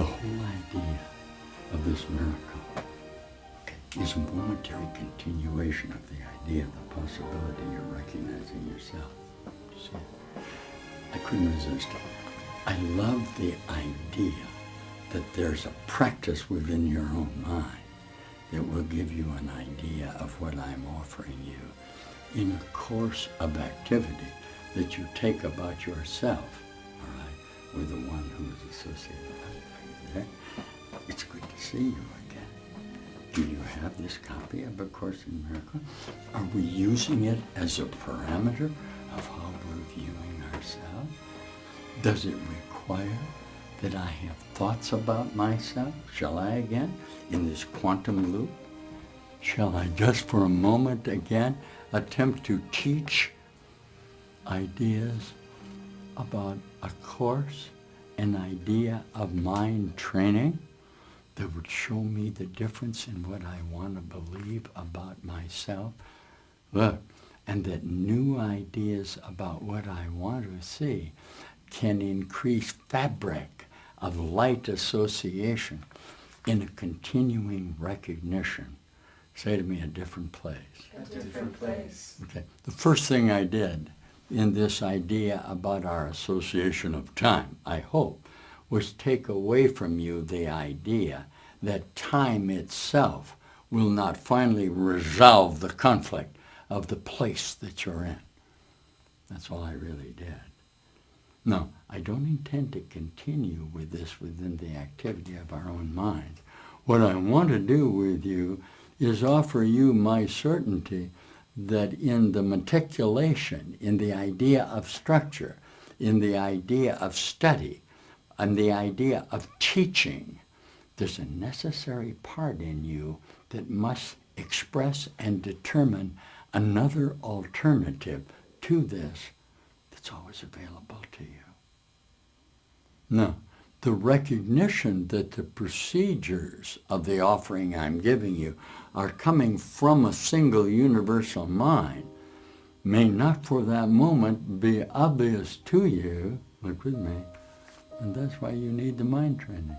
whole idea of this miracle is a momentary continuation of the idea of the possibility you're recognizing yourself. See it? I couldn't resist it. I love the idea that there's a practice within your own mind that will give you an idea of what I'm offering you in a course of activity that you take about yourself, all right, with the one who is associated with you there. It's good to see you again. Do you have this copy of A Course in Miracles? Are we using it as a parameter of how we're viewing ourselves? Does it require that I have thoughts about myself? Shall I again, in this quantum loop? Shall I just for a moment again attempt to teach ideas about a course, an idea of mind training that would show me the difference in what I want to believe about myself? Look, and that new ideas about what I want to see can increase fabric of light association in a continuing recognition. Say to me, a different place. A different place. Okay. The first thing I did in this idea about our association of time, I hope, was take away from you the idea that time itself will not finally resolve the conflict of the place that you're in. That's all I really did. No, I don't intend to continue with this within the activity of our own mind. What I want to do with you is offer you my certainty that in the meticulation, in the idea of structure, in the idea of study, and the idea of teaching, there's a necessary part in you that must express and determine another alternative to this that's always available to you. Now, the recognition that the procedures of the offering I'm giving you are coming from a single universal mind may not for that moment be obvious to you, look with me, and that's why you need the mind training,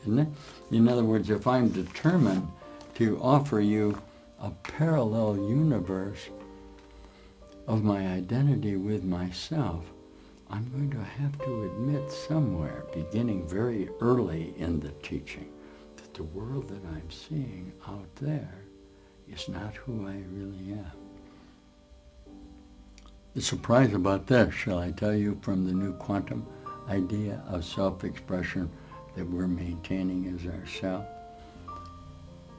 isn't it? In other words, if I'm determined to offer you a parallel universe of my identity with myself, I'm going to have to admit somewhere, beginning very early in the teaching, that the world that I'm seeing out there is not who I really am. The surprise about this, shall I tell you, from the new quantum idea of self-expression that we're maintaining as ourself,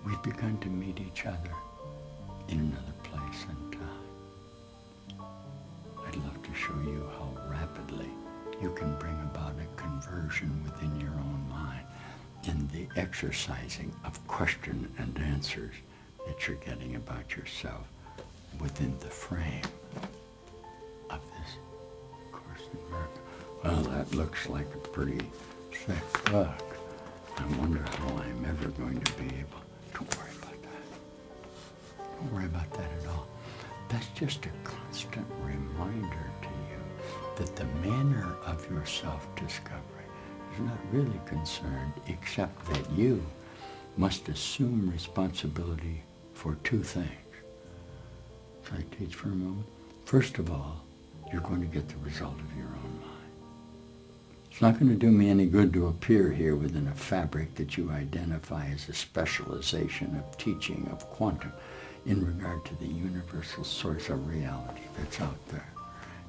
we've begun to meet each other in another place and time. I'd love to show you how rapidly you can bring about a conversion within your own mind in the exercising of question and answers that you're getting about yourself within the frame of this Course in Miracles. Well, that looks like a pretty thick book. I wonder how I'm ever going to be able. Don't worry about that. Don't worry about that at all. That's just a constant reminder to you that the manner of your self-discovery is not really concerned except that you must assume responsibility for two things. Shall I teach for a moment? First of all, you're going to get the result of your own mind. It's not going to do me any good to appear here within a fabric that you identify as a specialization of teaching of quantum in regard to the universal source of reality that's out there.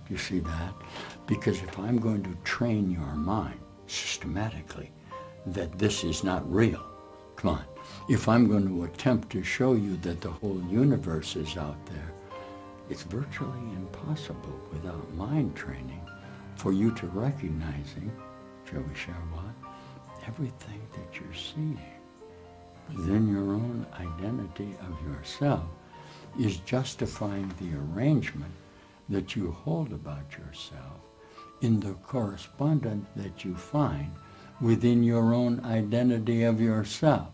Do you see that? Because if I'm going to train your mind systematically that this is not real, come on, if I'm going to attempt to show you that the whole universe is out there, it's virtually impossible without mind training for you to recognizing, shall we share what? Everything that you're seeing within your own identity of yourself is justifying the arrangement that you hold about yourself in the correspondence that you find within your own identity of yourself.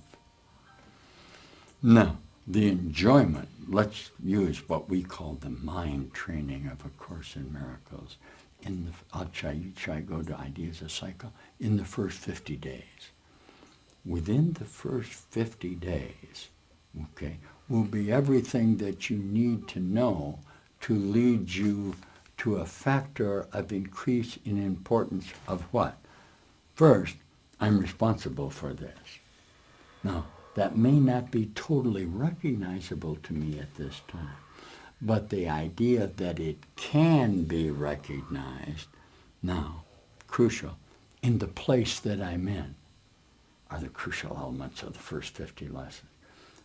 Now, the enjoyment, let's use what we call the mind training of A Course in Miracles. Shall I go to ideas of cycle? In the first 50 days. within the first 50 days, okay, will be everything that you need to know to lead you to a factor of increase in importance of what? First, I'm responsible for this. Now, that may not be totally recognizable to me at this time, but the idea that it can be recognized now, crucial, in the place that I'm in, are the crucial elements of the first 50 lessons.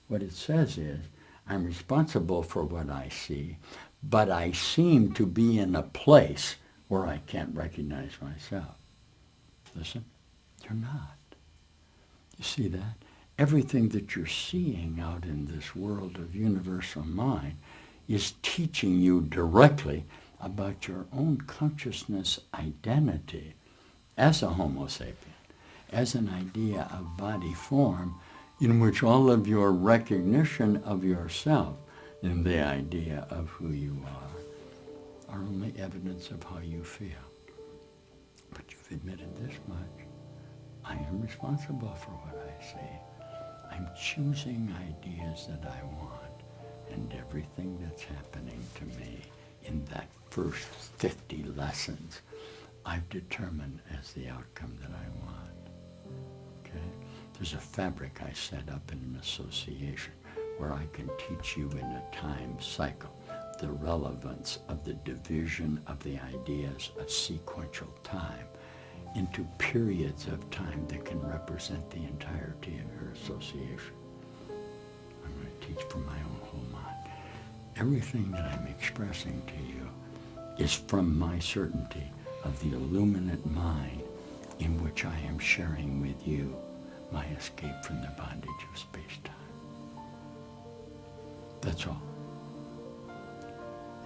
What it says is, I'm responsible for what I see, but I seem to be in a place where I can't recognize myself. Listen, you're not. You see that? Everything that you're seeing out in this world of universal mind is teaching you directly about your own consciousness identity as a Homo sapien, as an idea of body form in which all of your recognition of yourself and the idea of who you are only evidence of how you feel. But you've admitted this much. I am responsible for what I see. I'm choosing ideas that I want, and everything that's happening to me in that first 50 lessons, I've determined as the outcome that I want. Okay? There's a fabric I set up in an association where I can teach you in a time cycle the relevance of the division of the ideas of sequential time into periods of time that can represent the entirety of your association. I'm going to teach from my own whole mind. Everything that I'm expressing to you is from my certainty of the illuminate mind in which I am sharing with you my escape from the bondage of space-time. That's all.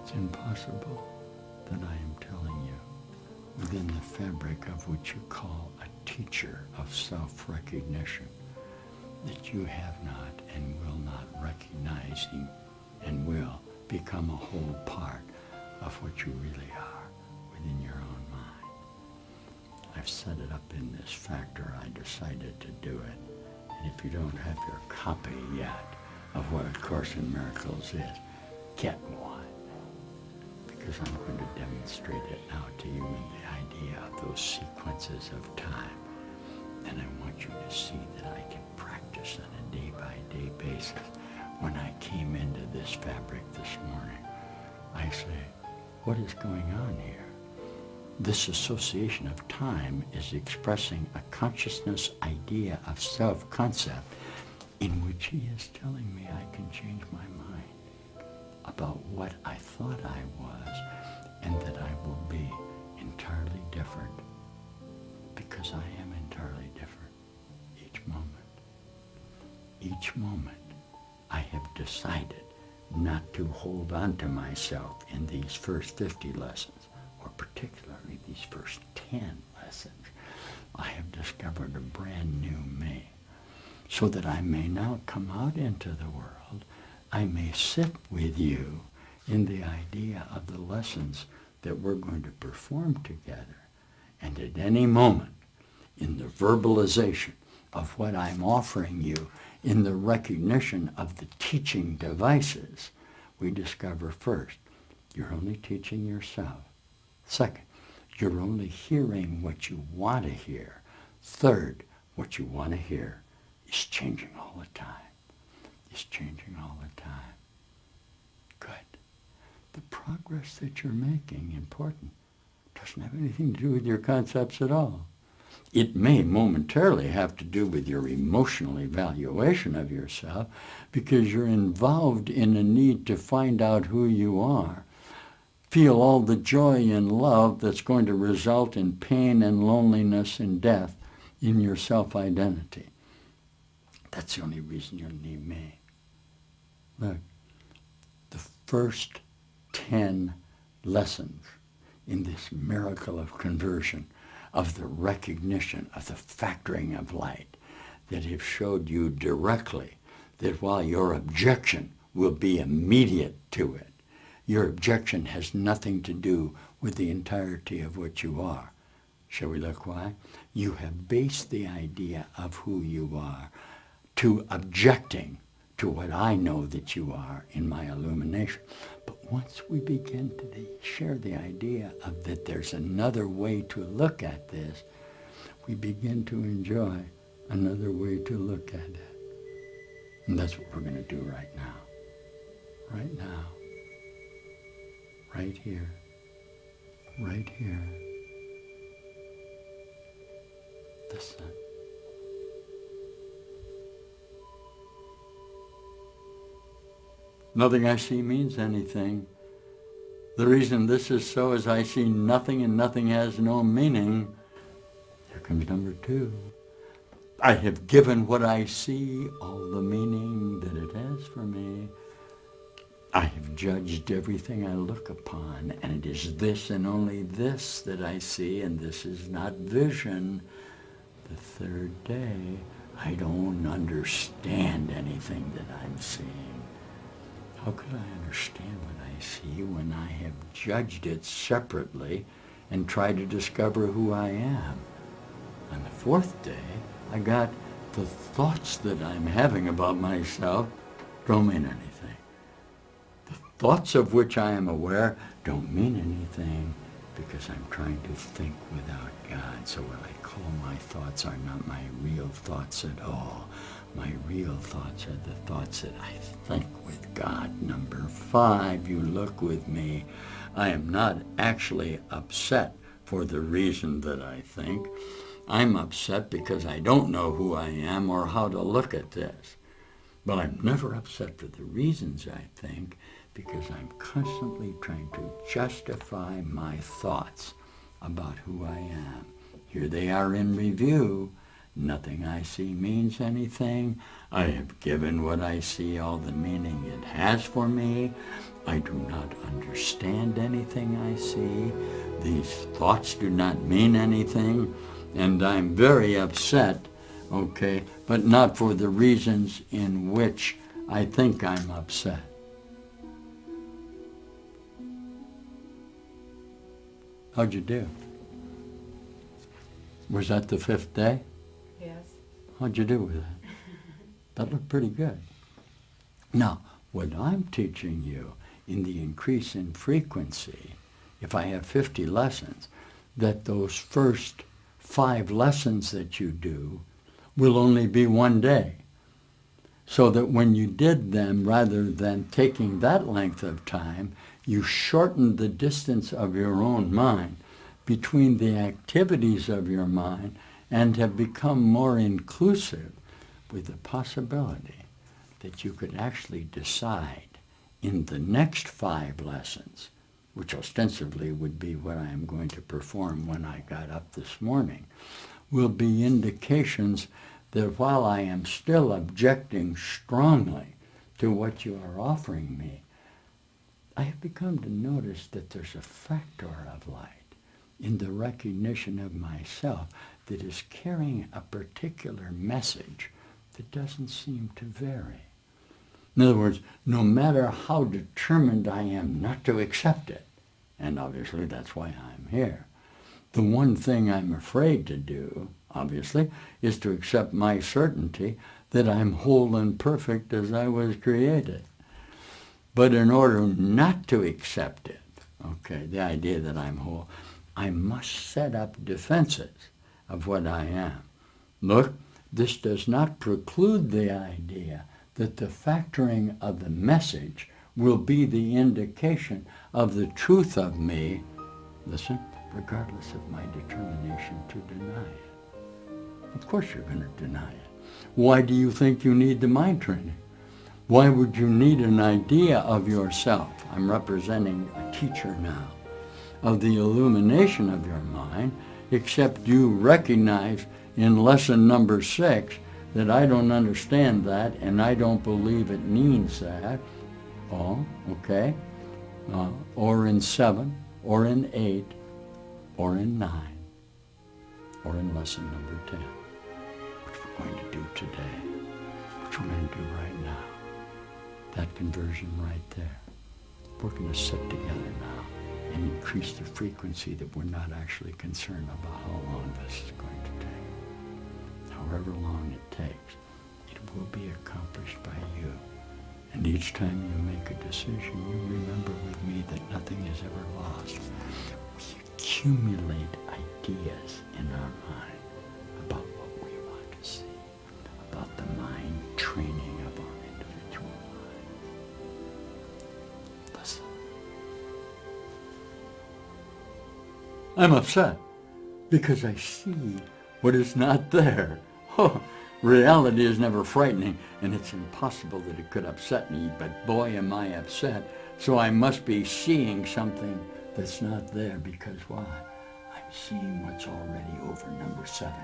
It's impossible that I am telling you within the fabric of what you call a teacher of self-recognition that you have not and will not recognizing and will become a whole part of what you really are within your own mind. I've set it up in this factor. I decided to do it. And if you don't have your copy yet of what A Course in Miracles is, get one. Because I'm going to demonstrate it now to you in the idea of those sequences of time. And I want you to see that I can practice on a day-by-day basis. When I came into this fabric this morning, I say, what is going on here? This association of time is expressing a consciousness idea of self-concept in which he is telling me I can change my mind about what I thought I was and that I will be entirely different because I am entirely different each moment. Each moment I have decided not to hold on to myself in these first 50 lessons, or particularly these first 10 lessons. I have discovered a brand new me, so that I may now come out into the world. I may sit with you in the idea of the lessons that we're going to perform together. And at any moment, in the verbalization of what I'm offering you, in the recognition of the teaching devices, we discover first, you're only teaching yourself. Second, you're only hearing what you want to hear. Third, what you want to hear is changing all the time. It's changing all the time. Good. The progress that you're making, important, doesn't have anything to do with your concepts at all. It may momentarily have to do with your emotional evaluation of yourself because you're involved in a need to find out who you are. Feel all the joy and love that's going to result in pain and loneliness and death in your self-identity. That's the only reason you'll need me. Look, the first 10 lessons in this miracle of conversion, of the recognition of the factoring of light, that have showed you directly that while your objection will be immediate to it, your objection has nothing to do with the entirety of what you are. Shall we look why? you have based the idea of who you are to objecting to what I know that you are in my illumination. But once we begin to share the idea of that there's another way to look at this, we begin to enjoy another way to look at it. And that's what we're going to do right now. Right now. Right here. Right here. Listen. Nothing I see means anything. The reason this is so is I see nothing and nothing has no meaning. Here comes number 2. I have given what I see all the meaning that it has for me. I have judged everything I look upon, and it is this and only this that I see, and this is not vision. The 3rd day, I don't understand anything that I'm seeing. How could I understand what I see when I have judged it separately and tried to discover who I am? On the 4th day, I got the thoughts that I'm having about myself don't mean anything. The thoughts of which I am aware don't mean anything because I'm trying to think without God. So what I call my thoughts are not my real thoughts at all. My real thoughts are the thoughts that I think with God. Number 5, you look with me. I am not actually upset for the reason that I think. I'm upset because I don't know who I am or how to look at this. But I'm never upset for the reasons I think because I'm constantly trying to justify my thoughts about who I am. Here they are in review. Nothing I see means anything. I have given what I see all the meaning it has for me. I do not understand anything I see. These thoughts do not mean anything. And I'm very upset, okay, but not for the reasons in which I think I'm upset. How'd you do? Was that the 5th day? Yes. How'd you do with that? That looked pretty good. Now, what I'm teaching you in the increase in frequency, if I have 50 lessons, that those first 5 lessons that you do will only be 1 day. So that when you did them, rather than taking that length of time, you shortened the distance of your own mind between the activities of your mind and have become more inclusive with the possibility that you could actually decide in the next 5 lessons, which ostensibly would be what I am going to perform when I got up this morning, will be indications that while I am still objecting strongly to what you are offering me, I have become to notice that there's a factor of light in the recognition of myself that is carrying a particular message that doesn't seem to vary. In other words, no matter how determined I am not to accept it, and obviously that's why I'm here, the one thing I'm afraid to do, obviously, is to accept my certainty that I'm whole and perfect as I was created. But in order not to accept it, okay, the idea that I'm whole, I must set up defenses of what I am. Look, this does not preclude the idea that the factoring of the message will be the indication of the truth of me, listen, regardless of my determination to deny it. Of course you're going to deny it. Why do you think you need the mind training? Why would you need an idea of yourself? I'm representing a teacher now, of the illumination of your mind, except you recognize in lesson number 6 that I don't understand that and I don't believe it means that. Oh, okay. Or in 7, or in 8, or in 9, or in lesson number 10, which we're going to do today, which we're going to do right now. That conversion right there. We're going to sit together now and increase the frequency that we're not actually concerned about how long this is going to take. However long it takes, it will be accomplished by you. And each time you make a decision, you remember with me that nothing is ever lost. We accumulate ideas in our mind about what we want to see, about the mind training of our individual mind. Listen. I'm upset because I see what is not there. Oh, reality is never frightening, and it's impossible that it could upset me, but boy, am I upset. So I must be seeing something that's not there, because why? I'm seeing what's already over, number 7.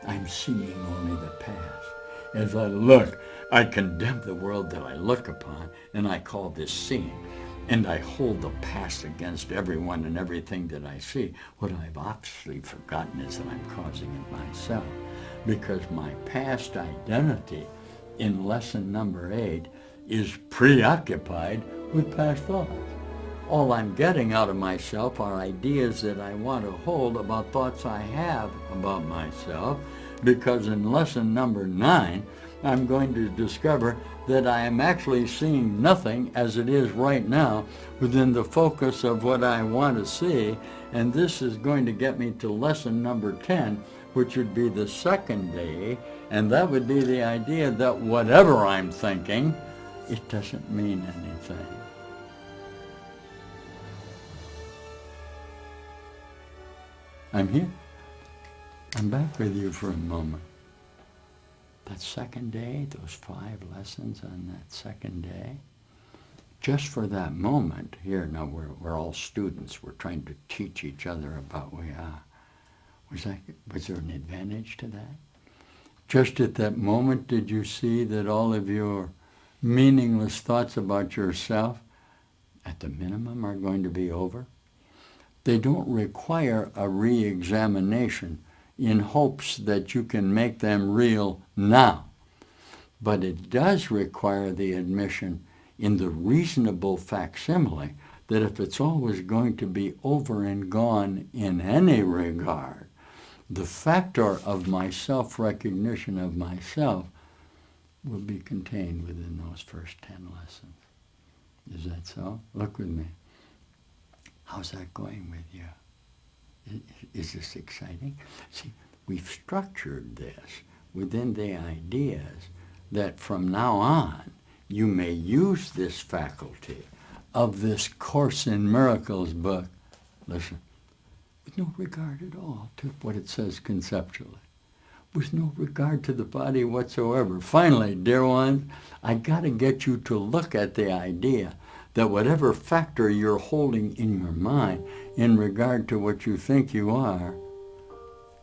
I'm seeing only the past. As I look, I condemn the world that I look upon, and I call this seeing. And I hold the past against everyone and everything that I see. What I've obviously forgotten is that I'm causing it myself, because my past identity in lesson number 8 is preoccupied with past thoughts. All I'm getting out of myself are ideas that I want to hold about thoughts I have about myself, because in lesson number 9, I'm going to discover that I am actually seeing nothing as it is right now within the focus of what I want to see, and this is going to get me to lesson number 10, which would be the second day, and that would be the idea that whatever I'm thinking, it doesn't mean anything. I'm here. I'm back with you for a moment. That second day, those 5 lessons on that second day, just for that moment, here, now we're all students, we're trying to teach each other about who we are. Was there an advantage to that? Just at that moment, did you see that all of your meaningless thoughts about yourself, at the minimum, are going to be over? They don't require a re-examination in hopes that you can make them real now. But it does require the admission in the reasonable facsimile that if it's always going to be over and gone in any regard, the factor of my self-recognition of myself will be contained within those first 10 lessons. Is that so? Look with me. How's that going with you? Is this exciting? See, we've structured this within the ideas that from now on you may use this faculty of this Course in Miracles book, listen, with no regard at all to what it says conceptually, with no regard to the body whatsoever. Finally, dear ones, I got to get you to look at the idea that whatever factor you're holding in your mind in regard to what you think you are,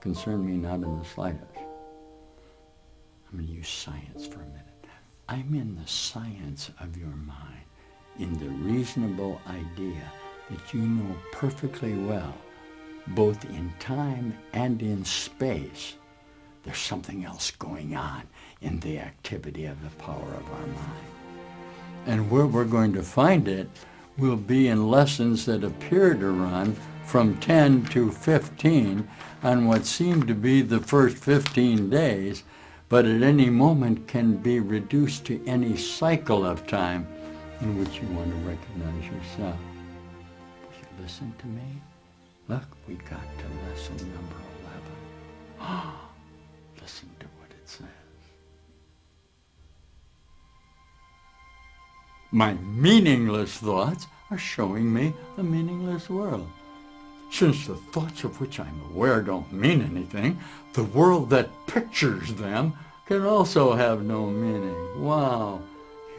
concern me not in the slightest. I'm going to use science for a minute. I'm in the science of your mind, in the reasonable idea that you know perfectly well, both in time and in space, there's something else going on in the activity of the power of our mind. And where we're going to find it will be in lessons that appear to run from 10 to 15 on what seem to be the first 15 days, but at any moment can be reduced to any cycle of time in which you want to recognize yourself. Will you listen to me? Look, we got to lesson number 11. Listen to what it says. My meaningless thoughts are showing me the meaningless world. Since the thoughts of which I'm aware don't mean anything, the world that pictures them can also have no meaning. Wow.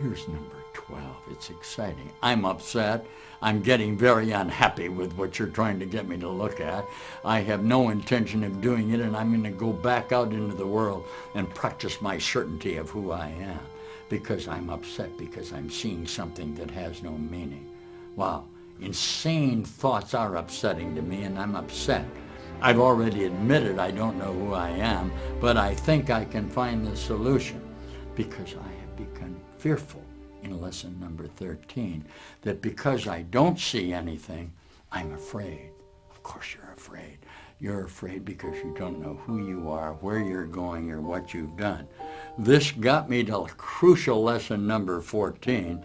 Here's number 12. It's exciting. I'm upset. I'm getting very unhappy with what you're trying to get me to look at. I have no intention of doing it, and I'm going to go back out into the world and practice my certainty of who I am, because I'm upset because I'm seeing something that has no meaning. Wow. Insane thoughts are upsetting to me, and I'm upset. I've already admitted I don't know who I am, but I think I can find the solution, because I have become fearful in lesson number 13 that because I don't see anything, I'm afraid. Of course you're afraid. You're afraid because you don't know who you are, where you're going, or what you've done. This got me to crucial lesson number 14,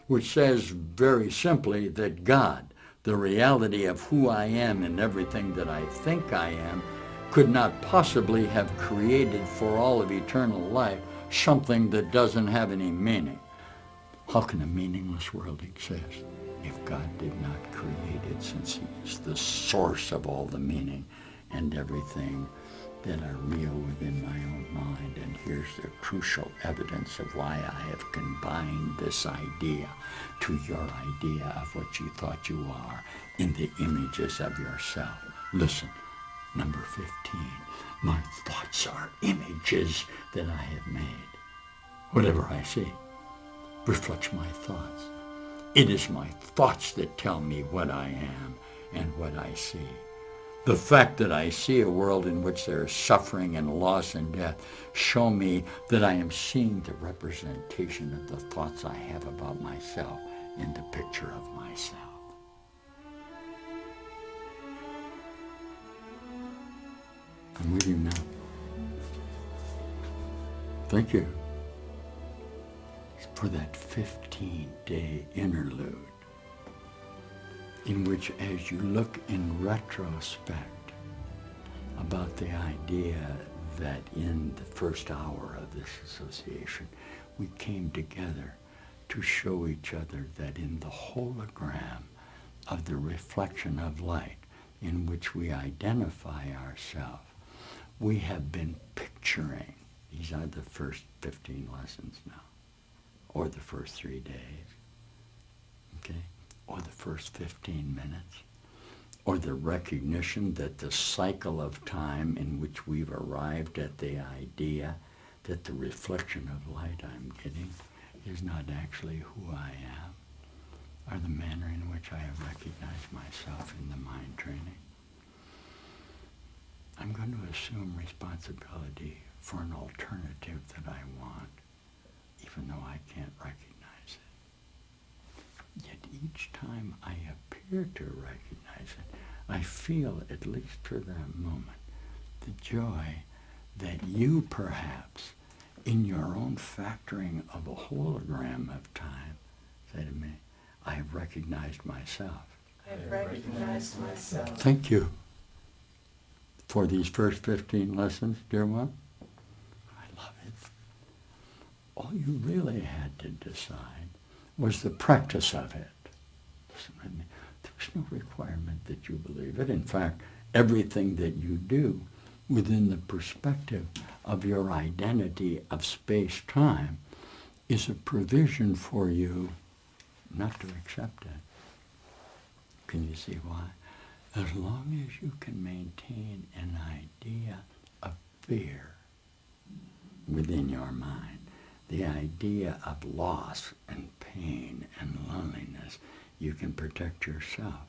which says very simply that God, the reality of who I am and everything that I think I am, could not possibly have created for all of eternal life something that doesn't have any meaning. How can a meaningless world exist if God did not create it, since he is the source of all the meaning and everything that are real within my own mind? And here's the crucial evidence of why I have combined this idea to your idea of what you thought you are in the images of yourself. Listen, number 15, my thoughts are images that I have made. Whatever I see reflects my thoughts. It is my thoughts that tell me what I am and what I see. The fact that I see a world in which there is suffering and loss and death show me that I am seeing the representation of the thoughts I have about myself in the picture of myself. I'm with you now. Thank you for that 15-day interlude in which, as you look in retrospect about the idea that in the first hour of this association, we came together to show each other that in the hologram of the reflection of light in which we identify ourselves, we have been picturing, these are the first 15 lessons now, or the first 3 days, okay? Or the first 15 minutes, or the recognition that the cycle of time in which we've arrived at the idea that the reflection of light I'm getting is not actually who I am, or the manner in which I have recognized myself in the mind training. I'm going to assume responsibility for an alternative that I want, even though I can't recognize it. Yet each time I appear to recognize it, I feel, at least for that moment, the joy that you perhaps, in your own factoring of a hologram of time, say to me, I have recognized myself. I have recognized myself. Thank you for these first 15 lessons, dear one. I love it. All you really had to decide was the practice of it. Listen with me. There's no requirement that you believe it. In fact, everything that you do within the perspective of your identity of space-time is a provision for you not to accept it. Can you see why? As long as you can maintain an idea of fear within your mind, the idea of loss and pain and loneliness, you can protect yourself.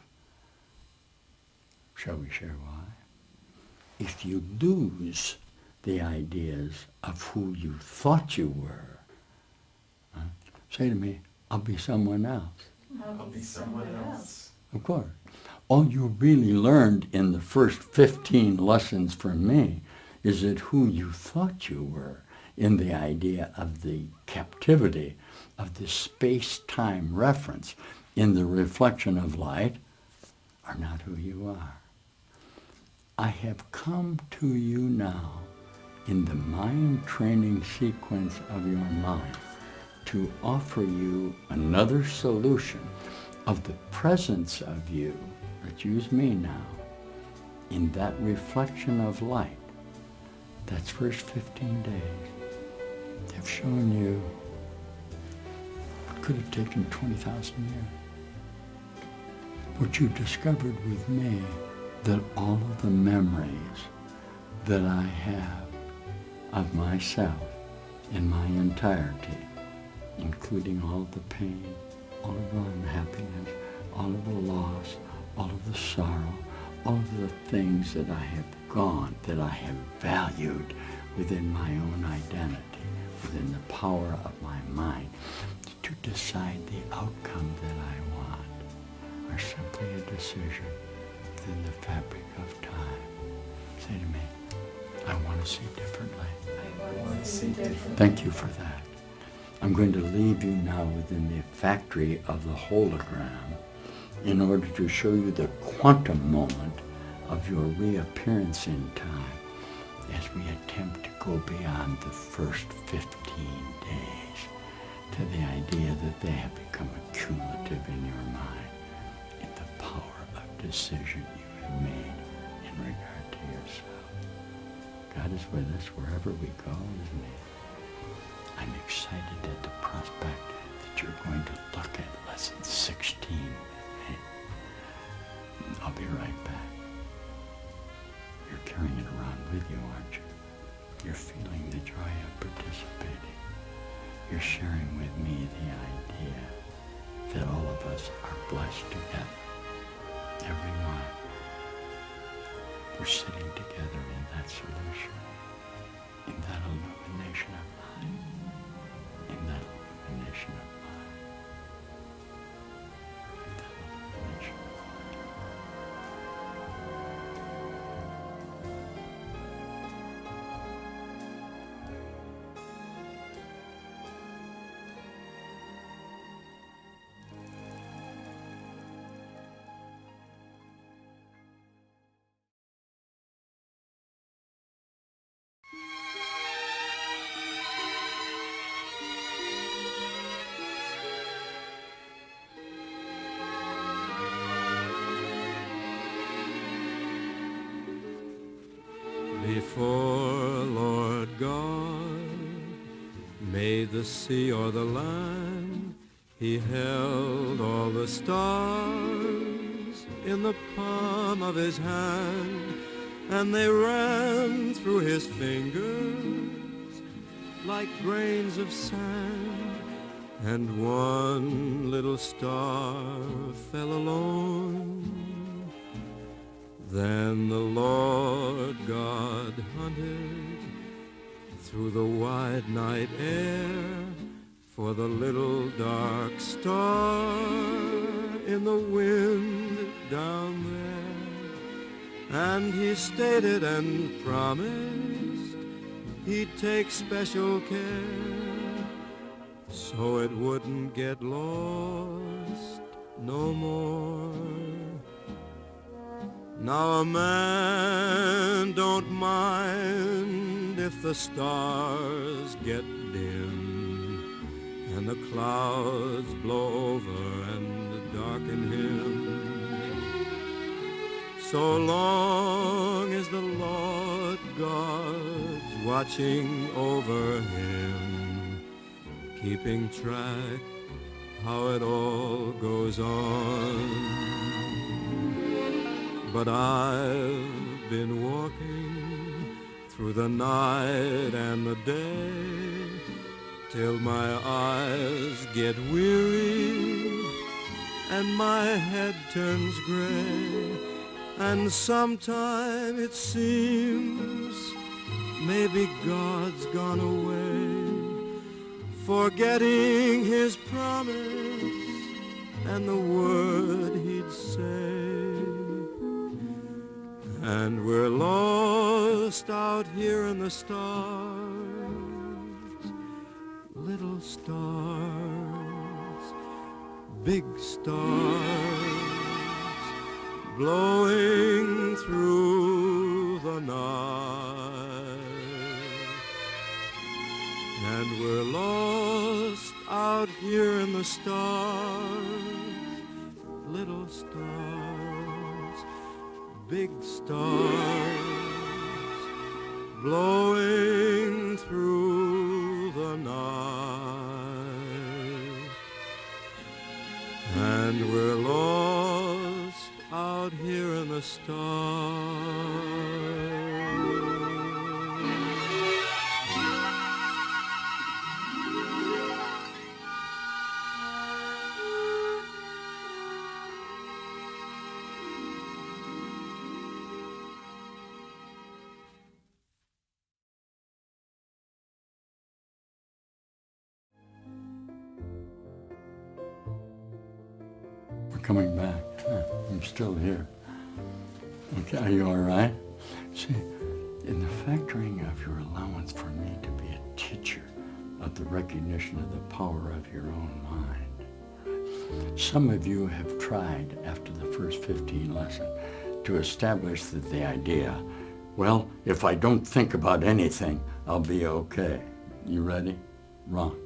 Shall we share why? If you lose the ideas of who you thought you were, say to me, I'll be someone else. I'll be someone else. Of course. All you really learned in the first 15 lessons from me is that who you thought you were in the idea of the captivity of the space-time reference in the reflection of light are not who you are. I have come to you now in the mind training sequence of your mind to offer you another solution of the presence of you, let's use me now, in that reflection of light. That's first 15 days. They've shown you what could have taken 20,000 years. What you discovered with me, that all of the memories that I have of myself in my entirety, including all of the pain, all of the unhappiness, all of the loss, all of the sorrow, all of the things that I have gone, that I have valued within my own identity, within the power of my mind, to decide the outcome that I want. are simply a decision within the fabric of time. Say to me, I want to see differently. I want to see differently. Thank you for that. I'm going to leave you now within the factory of the hologram in order to show you the quantum moment of your reappearance in time as we attempt to go beyond the first 15 days to the idea that they have become accumulative in your mind in the power of decision you have made in regard to yourself. God is with us wherever we go, isn't he? I'm excited at the prospect that you're going to look at lesson 16. I'll be right back. You're carrying it around with you, aren't you? You're feeling the joy of participating. You're sharing with me the idea that all of us are blessed together. Every one. We're sitting together in that solution, in that illumination of life, in that illumination of life, in that illumination of life. Before Lord God made the sea or the land, he held all the stars in the palm of his hand, and they ran through his fingers like grains of sand, and one little star fell alone. Then the Lord God hunted through the wide night air for the little dark star in the wind down there. And he stated and promised he'd take special care so it wouldn't get lost no more. Now a man don't mind if the stars get dim and the clouds blow over and darken him, so long as the Lord God's watching over him, keeping track how it all goes on. But I've been walking through the night and the day till my eyes get weary and my head turns gray, and sometime it seems maybe God's gone away, forgetting his promise and the word he'd say. And we're lost out here in the stars, little stars, big stars, blowing through the night. And we're lost out here in the stars, little stars, big stars, blowing through the night. And we're lost out here in the stars. We're coming back. I'm still here. Okay, are you all right? See, in the factoring of your allowance for me to be a teacher of the recognition of the power of your own mind, some of you have tried after the first 15 lessons to establish that the idea, well, if I don't think about anything, I'll be okay. You ready? Wrong.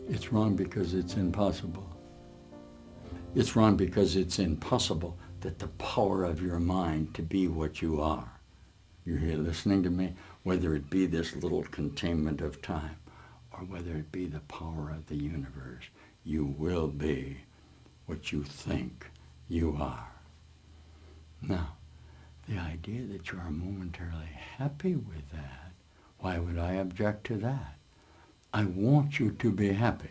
It's wrong because it's impossible. It's wrong because it's impossible that the power of your mind to be what you are. You're here listening to me, whether it be this little containment of time or whether it be the power of the universe, you will be what you think you are. Now, the idea that you are momentarily happy with that, why would I object to that? I want you to be happy.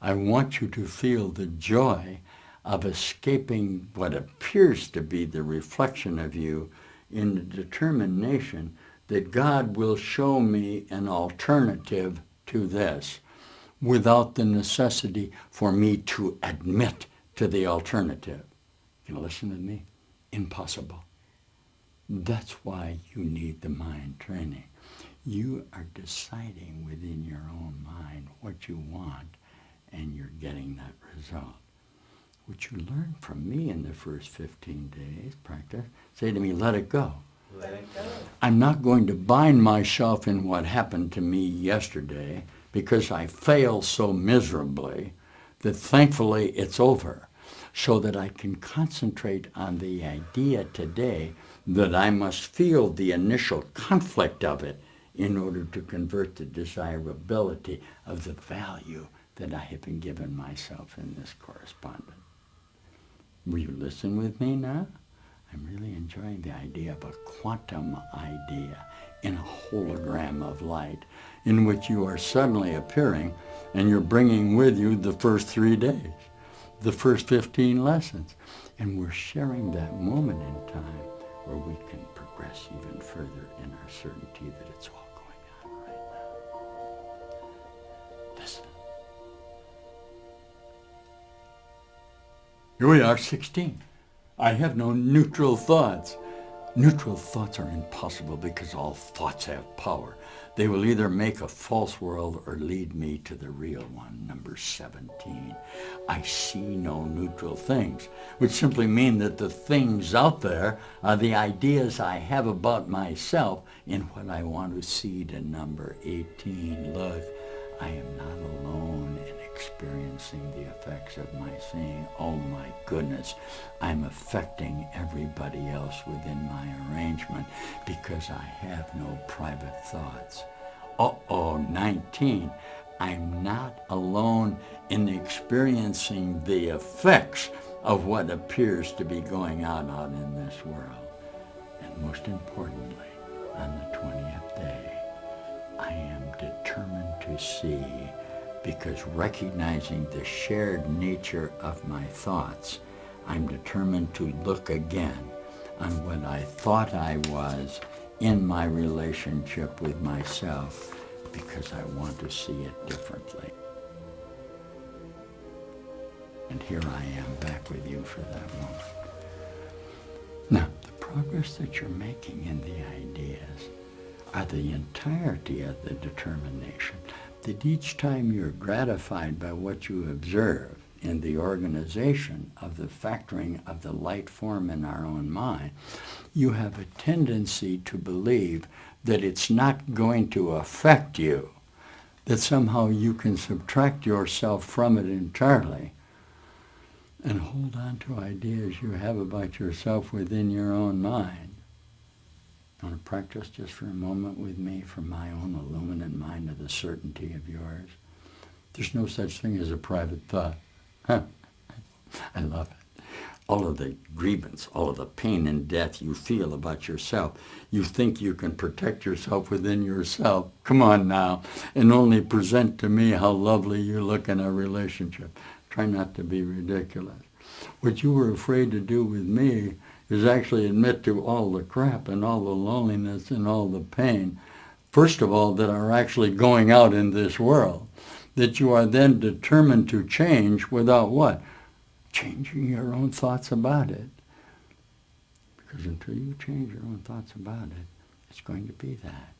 I want you to feel the joy of escaping what appears to be the reflection of you in the determination that God will show me an alternative to this without the necessity for me to admit to the alternative. You know, listen to me. Impossible. That's why you need the mind training. You are deciding within your own mind what you want, and you're getting that result. What you learn from me in the first 15 days, practice, say to me, let it go. Let it go. I'm not going to bind myself in what happened to me yesterday because I failed so miserably that thankfully it's over, so that I can concentrate on the idea today that I must feel the initial conflict of it in order to convert the desirability of the value that I have been given myself in this correspondence. Will you listen with me now? I'm really enjoying the idea of a quantum idea in a hologram of light in which you are suddenly appearing and you're bringing with you the first 3 days, the first 15 lessons. And we're sharing that moment in time where we can progress even further in our certainty that it's all going on right now. Listen. Here we are, 16. I have no neutral thoughts. Neutral thoughts are impossible because all thoughts have power. They will either make a false world or lead me to the real one, number 17. I see no neutral things, which simply mean that the things out there are the ideas I have about myself in what I want to see to number 18. Look, I am not alone in experiencing the effects of my seeing. Oh my goodness, I'm affecting everybody else within my arrangement because I have no private thoughts. 19, I'm not alone in experiencing the effects of what appears to be going on out in this world. And most importantly, on the 20th day, I am determined to see, because recognizing the shared nature of my thoughts, I'm determined to look again on what I thought I was in my relationship with myself, because I want to see it differently. And here I am back with you for that moment. Now, the progress that you're making in the ideas are the entirety of the determination that each time you're gratified by what you observe in the organization of the factoring of the light form in our own mind, you have a tendency to believe that it's not going to affect you, that somehow you can subtract yourself from it entirely and hold on to ideas you have about yourself within your own mind. Want to practice just for a moment with me from my own illuminate mind of the certainty of yours? There's no such thing as a private thought. I love it. All of the grievance, all of the pain and death you feel about yourself, you think you can protect yourself within yourself. Come on now, and only present to me how lovely you look in our relationship. Try not to be ridiculous. What you were afraid to do with me is actually admit to all the crap and all the loneliness and all the pain, first of all, that are actually going out in this world, that you are then determined to change without what? changing your own thoughts about it. Because until you change your own thoughts about it, it's going to be that.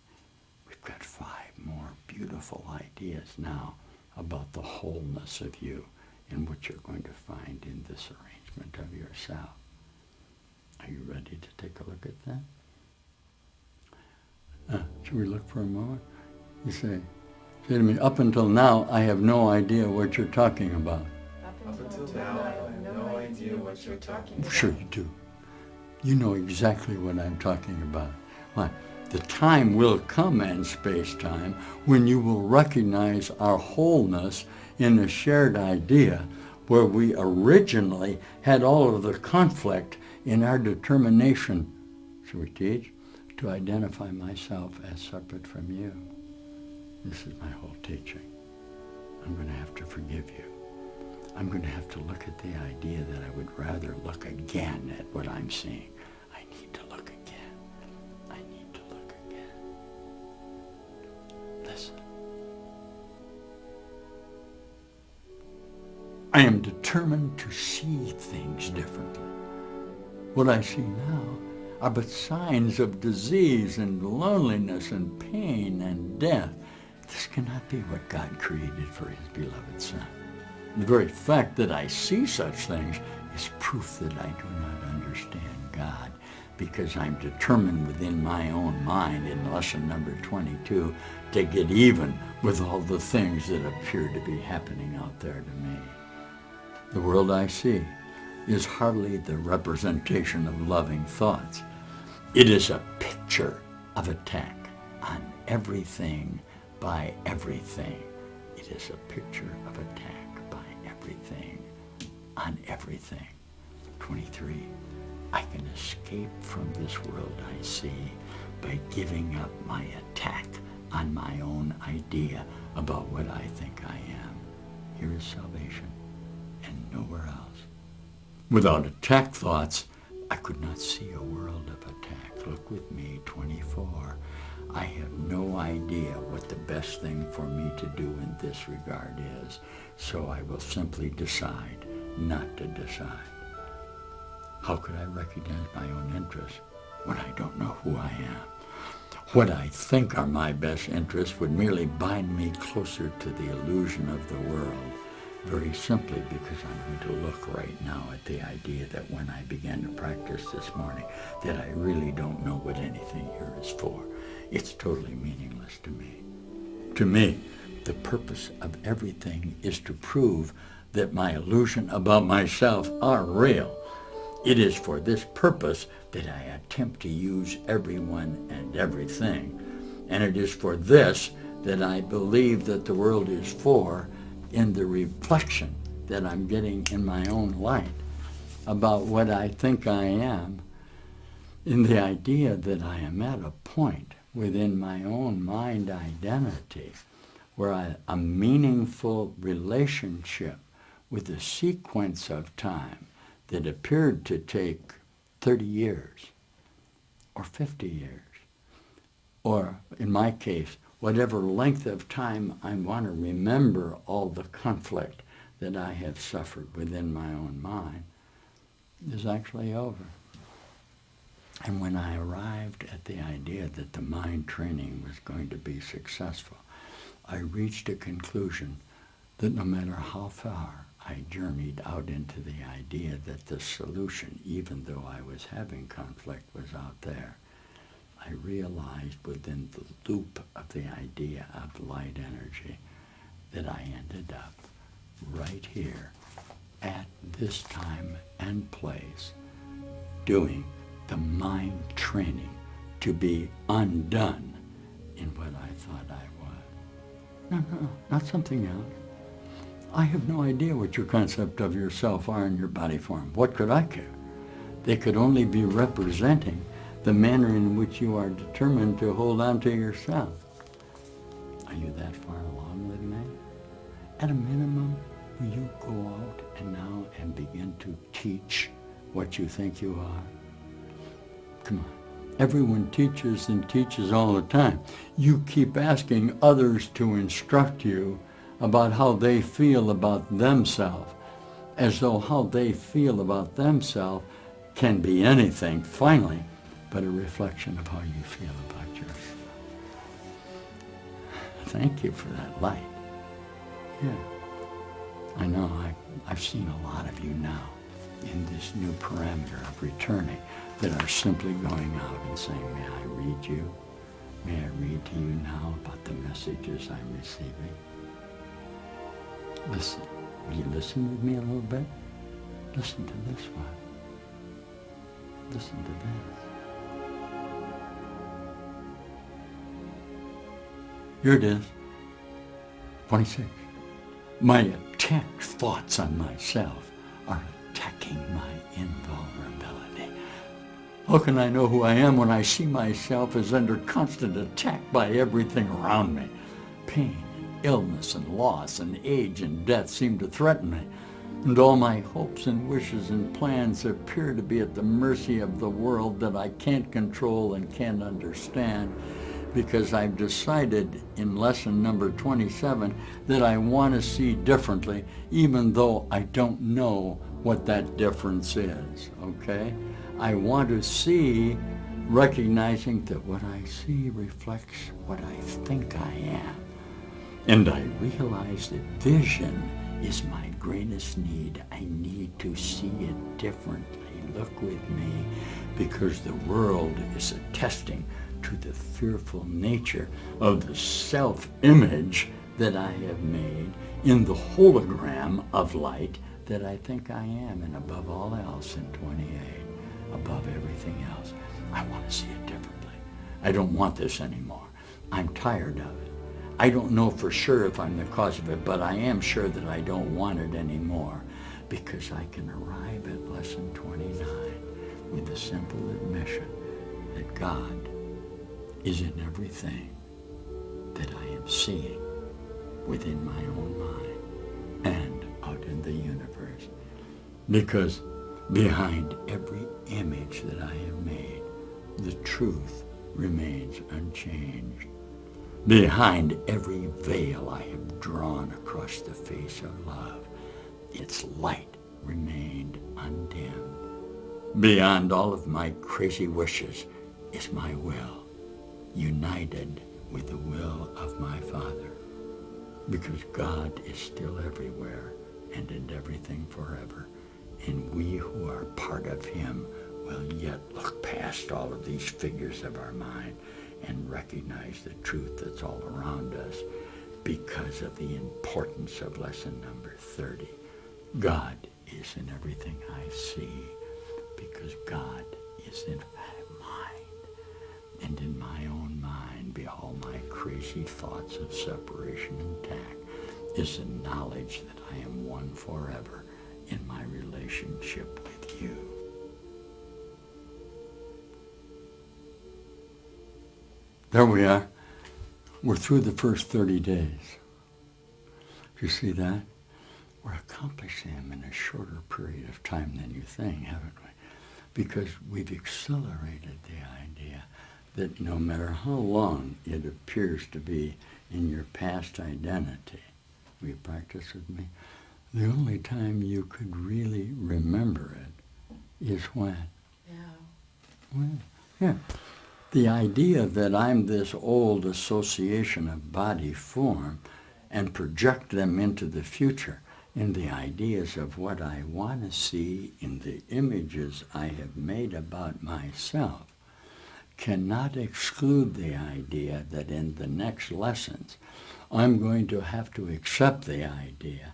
We've got 5 more beautiful ideas now about the wholeness of you and what you're going to find in this arrangement of yourself. Are you ready to take a look at that? Should we look for a moment? You say to me, up until now, I have no idea what you're talking about. Up until now, I have no idea what you're talking about. Sure you do. You know exactly what I'm talking about. Why? The time will come in space-time when you will recognize our wholeness in a shared idea where we originally had all of the conflict in our determination, shall we teach, to identify myself as separate from you. This is my whole teaching. I'm going to have to forgive you. I'm going to have to look at the idea that I would rather look again at what I'm seeing. I need to look again. I need to look again. Listen. I am determined to see things differently. What I see now are but signs of disease and loneliness and pain and death. This cannot be what God created for his beloved Son. The very fact that I see such things is proof that I do not understand God, because I'm determined within my own mind in lesson number 22 to get even with all the things that appear to be happening out there to me. The world I see is hardly the representation of loving thoughts. It is a picture of attack on everything by everything. It is a picture of attack by everything on everything. 23. I can escape from this world I see by giving up my attack on my own idea about what I think I am. Here is salvation, and nowhere else. Without attack thoughts, I could not see a world of attack. Look with me, 24. I have no idea what the best thing for me to do in this regard is, so I will simply decide not to decide. How could I recognize my own interests when I don't know who I am? What I think are my best interests would merely bind me closer to the illusion of the world, very simply because I'm going to look right now at the idea that when I began to practice this morning, that I really don't know what anything here is for. It's totally meaningless to me. To me, the purpose of everything is to prove that my illusion about myself are real. It is for this purpose that I attempt to use everyone and everything. And it is for this that I believe that the world is for, in the reflection that I'm getting in my own light about what I think I am, in the idea that I am at a point within my own mind identity where a meaningful relationship with a sequence of time that appeared to take 30 years or 50 years, or in my case, whatever length of time I want to remember all the conflict that I have suffered within my own mind, is actually over. And when I arrived at the idea that the mind training was going to be successful, I reached a conclusion that no matter how far I journeyed out into the idea that the solution, even though I was having conflict, was out there, I realized within the loop of the idea of light energy that I ended up right here at this time and place doing the mind training to be undone in what I thought I was. No, not something else. I have no idea what your concept of yourself are in your body form. What could I care? They could only be representing the manner in which you are determined to hold on to yourself. Are you that far along with me? At a minimum, will you go out and begin to teach what you think you are? Come on. Everyone teaches and teaches all the time. You keep asking others to instruct you about how they feel about themselves. as though how they feel about themselves can be anything, finally, but a reflection of how you feel about yourself. Thank you for that light. Yeah. I know, I've seen a lot of you now in this new parameter of returning that are simply going out and saying, may I read you? May I read to you now about the messages I'm receiving? Listen. Will you listen with me a little bit? Listen to this one. Listen to this. Here it is. 26. My attacked thoughts on myself are attacking my invulnerability. How can I know who I am when I see myself as under constant attack by everything around me? Pain, illness and loss and age and death seem to threaten me, and all my hopes and wishes and plans appear to be at the mercy of the world that I can't control and can't understand, because I've decided in lesson number 27 that I want to see differently, even though I don't know what that difference is, okay? I want to see, recognizing that what I see reflects what I think I am. And I realize that vision is my greatest need. I need to see it differently. Look with me, because the world is attesting to the fearful nature of the self-image that I have made in the hologram of light that I think I am, and above all else in 28, above everything else, I want to see it differently. I don't want this anymore. I'm tired of it. I don't know for sure if I'm the cause of it, but I am sure that I don't want it anymore, because I can arrive at lesson 29 with the simple admission that God is in everything that I am seeing within my own mind and out in the universe. Because behind every image that I have made, the truth remains unchanged. Behind every veil I have drawn across the face of love, its light remained undimmed. Beyond all of my crazy wishes is my will, united with the will of my Father, because God is still everywhere and in everything forever, and we who are part of him will yet look past all of these figures of our mind and recognize the truth that's all around us because of the importance of lesson number 30. God is in everything I see, because God is in my mind. And in my own mind, behold, my crazy thoughts of separation and attack is the knowledge that I am one forever in my relationship with you. There we are. We're through the first 30 days. You see that? We're accomplishing them in a shorter period of time than you think, haven't we? Because we've accelerated the idea that no matter how long it appears to be in your past identity, will you practice with me? The only time you could really remember it is when? When? Yeah. The idea that I'm this old association of body form and project them into the future in the ideas of what I want to see in the images I have made about myself cannot exclude the idea that in the next lessons I'm going to have to accept the idea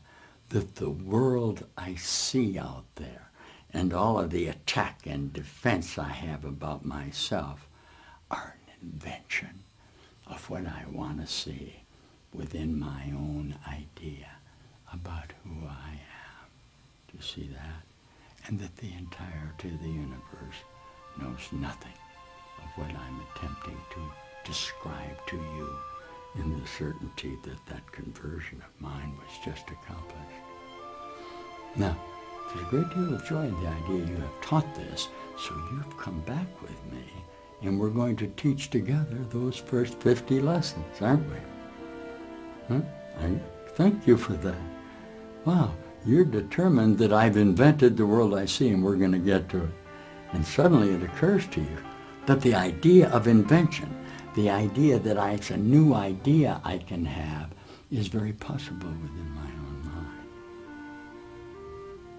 that the world I see out there and all of the attack and defense I have about myself are an invention of what I want to see within my own idea about who I am. Do you see that? And that the entirety of the universe knows nothing of what I'm attempting to describe to you in the certainty that that conversion of mine was just accomplished. Now, there's a great deal of joy in the idea you have taught this, so you've come back with me, and we're going to teach together those first 50 lessons, aren't we? Huh? Thank you for that. Wow, You're determined that I've invented the world I see, and we're going to get to it. And suddenly it occurs to you that the idea of invention, the idea that it's a new idea I can have, is very possible within my own mind.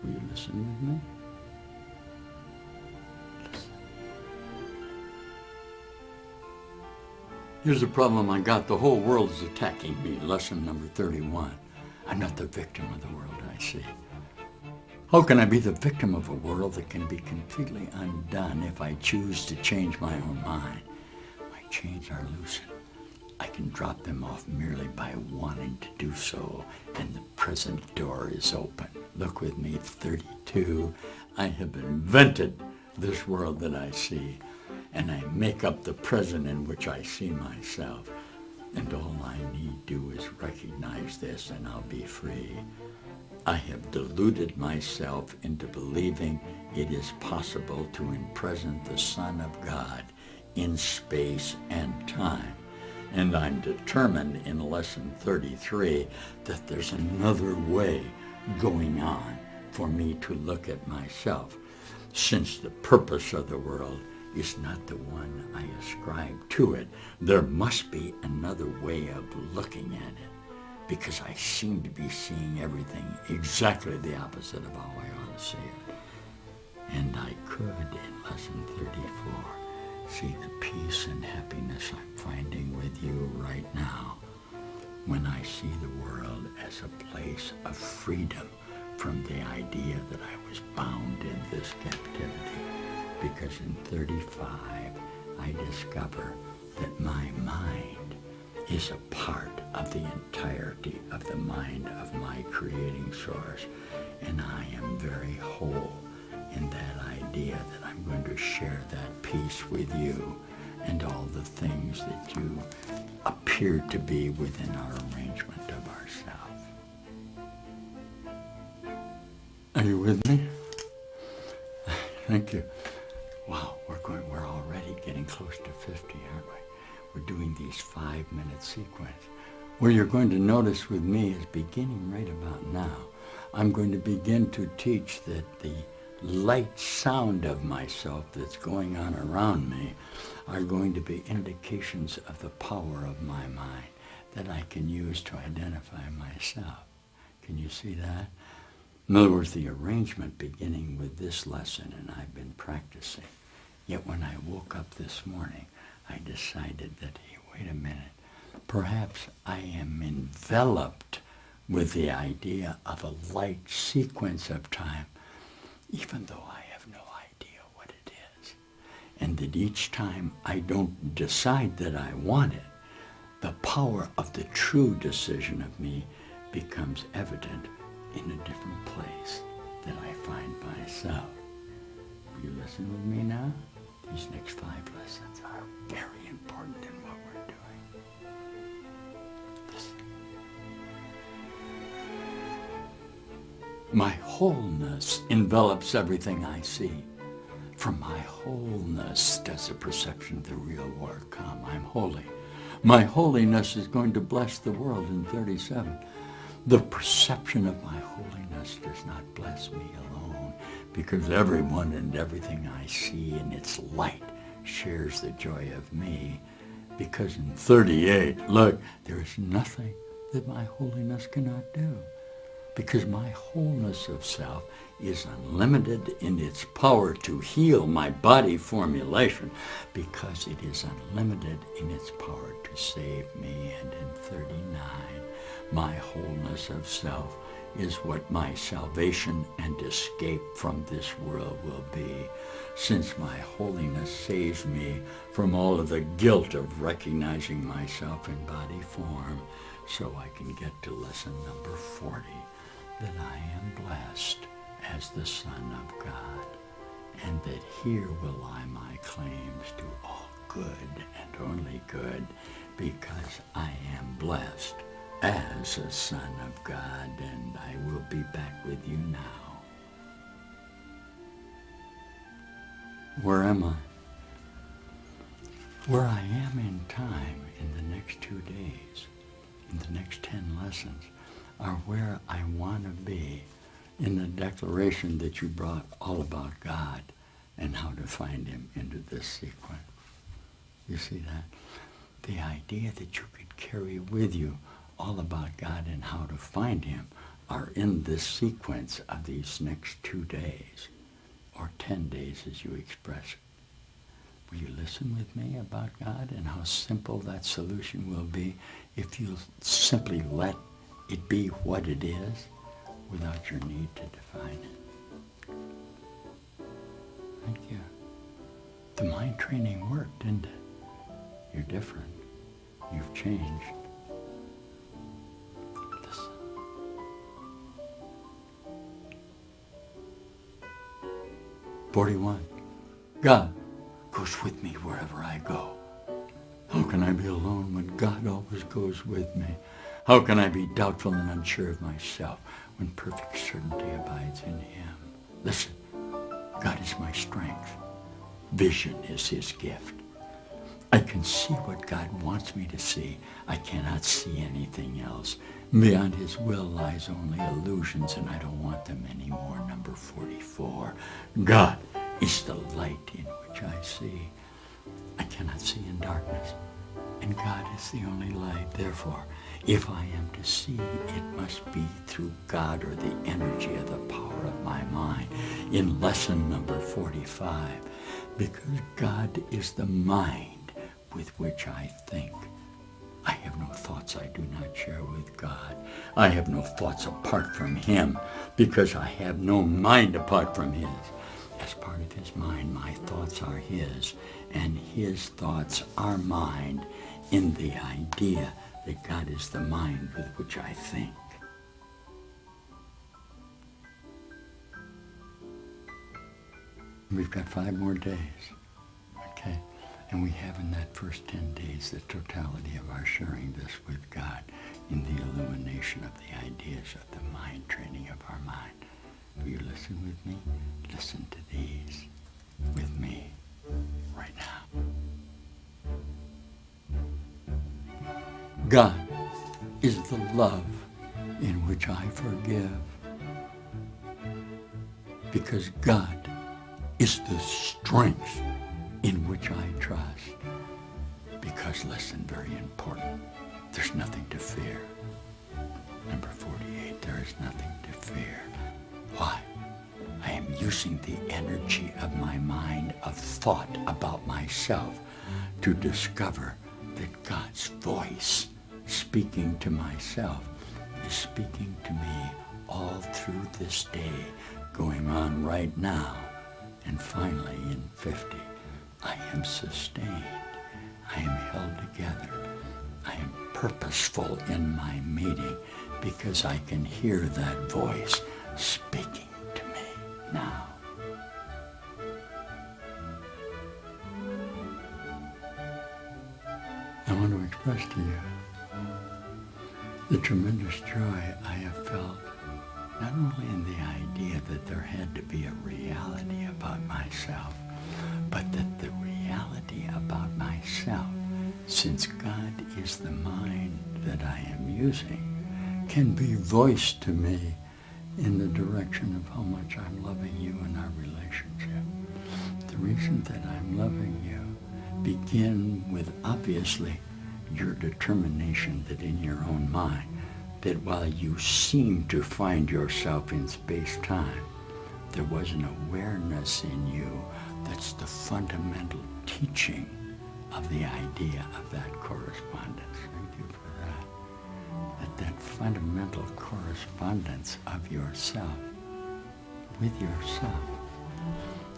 Will you listen with me? Listen. Here's the problem I got. The whole world is attacking me. Lesson number 31. I'm not the victim of the world I see. How can I be the victim of a world that can be completely undone if I choose to change my own mind? My chains are loosened. I can drop them off merely by wanting to do so, and the present door is open. Look with me, 32. I have invented this world that I see, and I make up the present in which I see myself. And all I need do is recognize this, and I'll be free. I have deluded myself into believing it is possible to imprison the Son of God in space and time. And I'm determined in lesson 33 that there's another way going on for me to look at myself, since the purpose of the world is not the one I ascribe to it. There must be another way of looking at it, because I seem to be seeing everything exactly the opposite of how I ought to see it. And I could, in lesson 34, see the peace and happiness I'm finding with you right now when I see the world as a place of freedom from the idea that I was bound in this captivity. Because in 35, I discover that my mind is a part of the entirety of the mind of my creating source, and I am very whole in that idea that I'm going to share that peace with you and all the things that you appear to be within our arrangement of ourselves. Are you with me? Thank you. Wow, we're already getting close to 50, aren't we? We're doing these 5-minute sequences. What you're going to notice with me is beginning right about now, I'm going to begin to teach that the light sound of myself that's going on around me are going to be indications of the power of my mind that I can use to identify myself. Can you see that? In other words, the arrangement beginning with this lesson, and I've been practicing. Yet when I woke up this morning, I decided that, hey, wait a minute, perhaps I am enveloped with the idea of a light sequence of time, even though I have no idea what it is. And that each time I don't decide that I want it, the power of the true decision of me becomes evident in a different place that I find myself. Will you listen with me now? These next 5 lessons are very important in what we're doing. Listen. My wholeness envelops everything I see. From my wholeness does the perception of the real world come. I'm holy. My holiness is going to bless the world in 37. The perception of my holiness does not bless me alone, because everyone and everything I see in its light shares the joy of me. Because in 38, look, there is nothing that my holiness cannot do. Because my wholeness of self is unlimited in its power to heal my body formulation, because it is unlimited in its power to save me. And in 39, my wholeness of self is what my salvation and escape from this world will be, since my holiness saves me from all of the guilt of recognizing myself in body form, so I can get to lesson number 40, that I am blessed as the Son of God, and that here will lie my claims to all good and only good, because I am blessed as a Son of God, and I will be back with you now. Where am I? Where I am in time in the next 2 days, in the next 10 lessons, are where I want to be in the declaration that you brought all about God and how to find him into this sequence. You see that? The idea that you could carry with you all about God and how to find him are in this sequence of these next 2 days, or 10 days as you express it. Will you listen with me about God and how simple that solution will be if you simply let it be what it is without your need to define it? Thank you. The mind training worked, didn't it? You're different. You've changed. Listen. 41. God goes with me wherever I go. How can I be alone when God always goes with me? How can I be doubtful and unsure of myself when perfect certainty abides in him? Listen, God is my strength. Vision is his gift. I can see what God wants me to see. I cannot see anything else. Beyond his will lies only illusions, and I don't want them anymore. Number 44. God is the light in which I see. I cannot see in darkness, and God is the only light. Therefore, if I am to see, it must be through God or the energy of the power of my mind. In lesson number 45, because God is the mind with which I think. I have no thoughts I do not share with God. I have no thoughts apart from him, because I have no mind apart from his. As part of his mind, my thoughts are his, and his thoughts are mine, in the idea that God is the mind with which I think. We've got 5 more days, okay? And we have in that first 10 days the totality of our sharing this with God in the illumination of the ideas of the mind training of our mind. Will you listen with me? Listen to these with me right now. God is the love in which I forgive, because God is the strength in which I trust. Because, listen, very important, there's nothing to fear. Number 48, there is nothing to fear. Why? I am using the energy of my mind of thought about myself to discover that God's voice speaking to myself is speaking to me all through this day, going on right now. And finally, in 50, I am sustained. I am held together. I am purposeful in my meeting because I can hear that voice speaking to me now. I want to express to you the tremendous joy I have felt, not only in the idea that there had to be a reality about myself, but that the reality about myself, since God is the mind that I am using, can be voiced to me in the direction of how much I'm loving you in our relationship. The reason that I'm loving you begin with, obviously, your determination that in your own mind, that while you seem to find yourself in space-time, there was an awareness in you that's the fundamental teaching of the idea of that correspondence. Thank you for that. That fundamental correspondence of yourself with yourself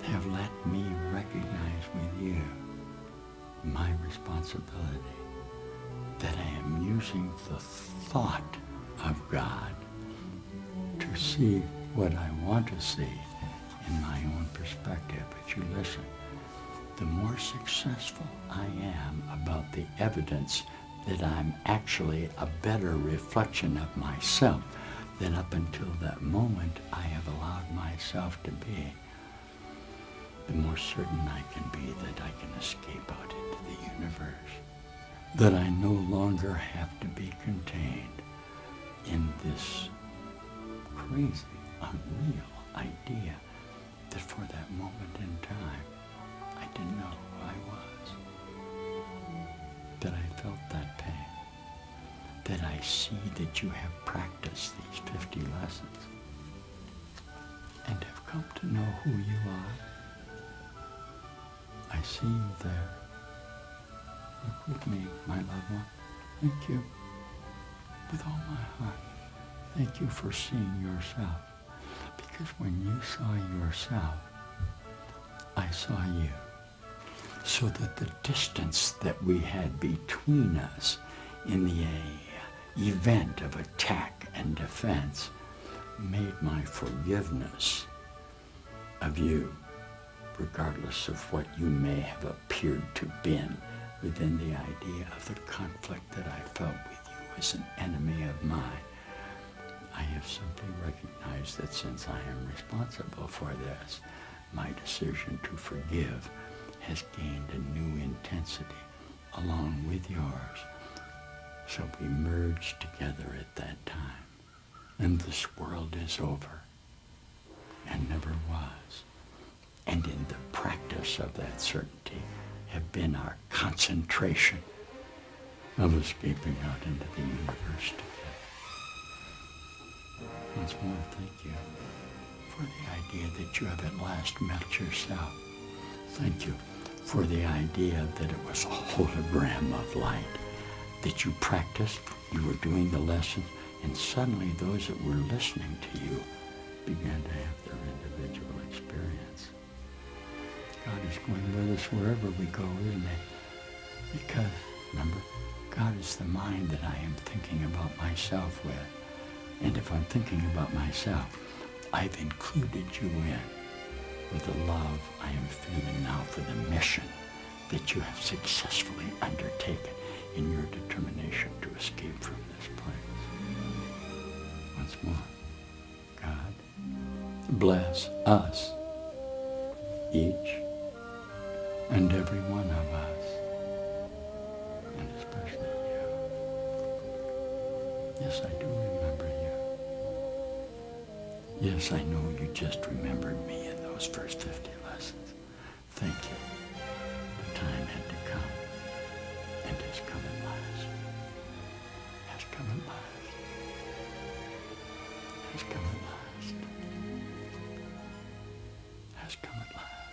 have let me recognize with you my responsibility, that I am using the thought of God to see what I want to see in my own perspective. But you listen, the more successful I am about the evidence that I'm actually a better reflection of myself than up until that moment I have allowed myself to be, the more certain I can be that I can escape out into the universe, that I no longer have to be contained in this crazy unreal idea that for that moment in time, I didn't know who I was, that I felt that pain, that I see that you have practiced these 50 lessons and have come to know who you are. I see you there. Look with me, my loved one. Thank you with all my heart. Thank you for seeing yourself. Because when you saw yourself, I saw you. So that the distance that we had between us in the event of attack and defense made my forgiveness of you, regardless of what you may have appeared to been within the idea of the conflict that I felt with you as an enemy of mine. I have simply recognized that since I am responsible for this, my decision to forgive has gained a new intensity along with yours. So we merged together at that time. And this world is over and never was. And in the practice of that certainty have been our concentration of escaping out into the universe together. Once more, thank you for the idea that you have at last met yourself. Thank you for the idea that it was a hologram of light, that you practiced, you were doing the lessons, and suddenly those that were listening to you began to have their individual experience. God is going with us wherever we go, isn't he? Because, remember, God is the mind that I am thinking about myself with. And if I'm thinking about myself, I've included you in with the love I am feeling now for the mission that you have successfully undertaken in your determination to escape from this place. Once more, God, bless us, each and every one of us, and especially you. Yes, I do remember you. Yes, I know you just remembered me in those first 50 lessons. Thank you. The time had to come, and has come at last. Has come at last. Has come at last. Has come at last.